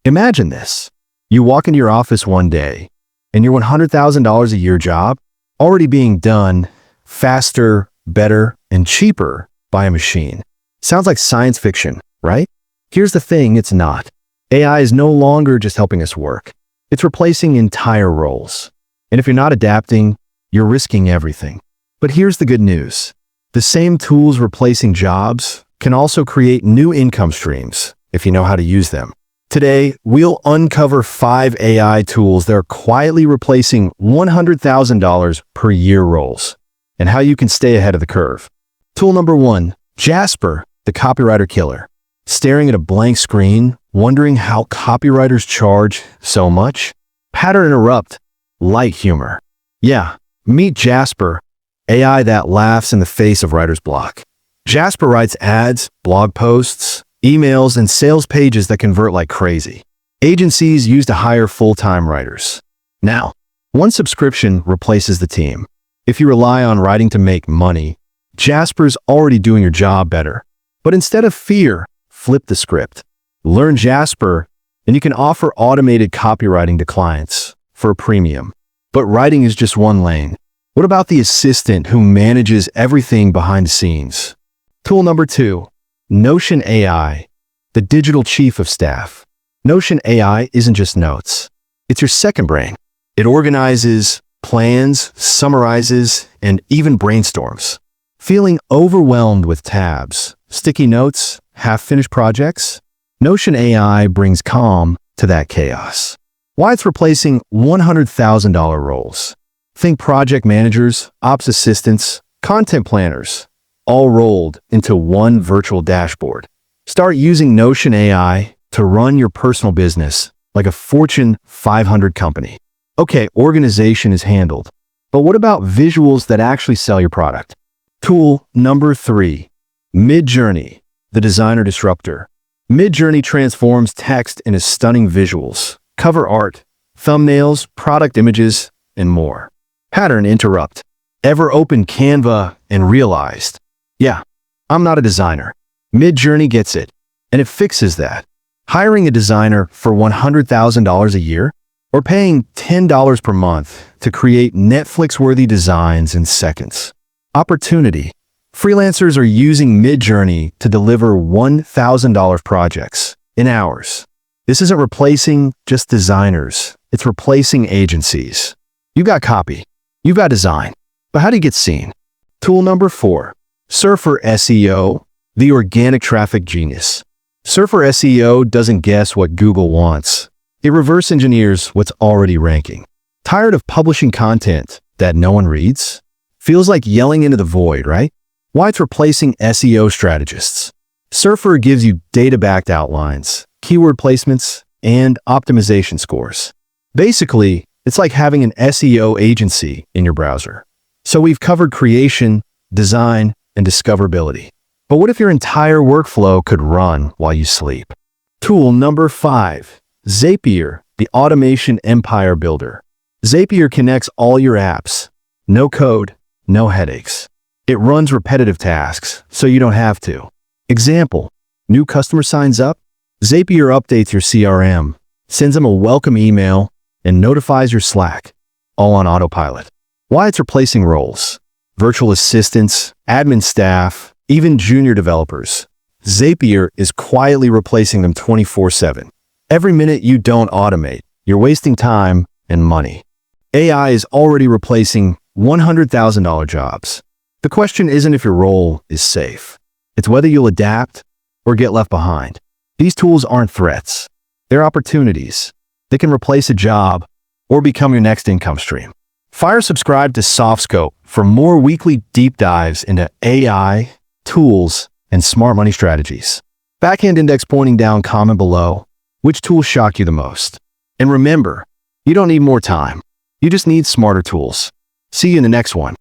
Imagine this. You walk into your office one day, and your $100,000 a year job already being done faster, better, and cheaper by a machine. Sounds like science fiction, right? Here's the thing, it's not. AI is no longer just helping us work. It's replacing entire roles. And if you're not adapting, you're risking everything. But here's the good news. The same tools replacing jobs can also create new income streams if you know how to use them. Today, we'll uncover 5 AI tools that are quietly replacing $100,000 per year roles, and how you can stay ahead of the curve. Tool number 1, Jasper, the copywriter killer. Staring at a blank screen, wondering how copywriters charge so much? Pattern interrupt, light humor. Yeah, meet Jasper, AI that laughs in the face of writer's block. Jasper writes ads, blog posts, emails, and sales pages that convert like crazy. Agencies use to hire full-time writers. Now, one subscription replaces the team. If you rely on writing to make money, Jasper's already doing your job better. But instead of fear, flip the script. Learn Jasper, and you can offer automated copywriting to clients for a premium. But writing is just one lane. What about the assistant who manages everything behind the scenes? Tool number 2, Notion AI, the digital chief of staff. Notion AI isn't just notes. It's your second brain. It organizes, plans, summarizes, and even brainstorms. Feeling overwhelmed with tabs, sticky notes, half-finished projects? Notion AI brings calm to that chaos. Why it's replacing $100,000 roles. Think project managers, ops assistants, content planners, all rolled into one virtual dashboard. Start using Notion AI to run your personal business like a Fortune 500 company. Okay, organization is handled. But what about visuals that actually sell your product? Tool number 3, Midjourney, the designer disruptor. Midjourney transforms text into stunning visuals, cover art, thumbnails, product images, and more. Pattern interrupt. Ever opened Canva and realized, yeah, I'm not a designer. Midjourney gets it, and it fixes that. Hiring a designer for $100,000 a year, or paying $10 per month to create Netflix-worthy designs in seconds. Opportunity. Freelancers are using Midjourney to deliver $1,000 projects in hours. This isn't replacing just designers. It's replacing agencies. You've got copy. You've got design. But how do you get seen? Tool number 4, Surfer SEO, the organic traffic genius. Surfer SEO doesn't guess what Google wants. It reverse engineers what's already ranking. Tired of publishing content that no one reads? Feels like yelling into the void, right? Why it's replacing SEO strategists. Surfer gives you data-backed outlines, keyword placements, and optimization scores. Basically, it's like having an SEO agency in your browser. So we've covered creation, design, and discoverability. But what if your entire workflow could run while you sleep? Tool number 5, Zapier, the automation empire builder. Zapier connects all your apps. No code, no headaches. It runs repetitive tasks, so you don't have to. Example, new customer signs up? Zapier updates your CRM, sends them a welcome email, and notifies your Slack, all on autopilot. Why it's replacing roles. Virtual assistants, admin staff, even junior developers. Zapier is quietly replacing them 24/7. Every minute you don't automate, you're wasting time and money. AI is already replacing $100,000 jobs. The question isn't if your role is safe. It's whether you'll adapt or get left behind. These tools aren't threats. They're opportunities. They can replace a job or become your next income stream. Subscribe to SoftScope for more weekly deep dives into AI, tools, and smart money strategies. Backhand index pointing down, comment below. Which tool shocked you the most? And remember, you don't need more time. You just need smarter tools. See you in the next one.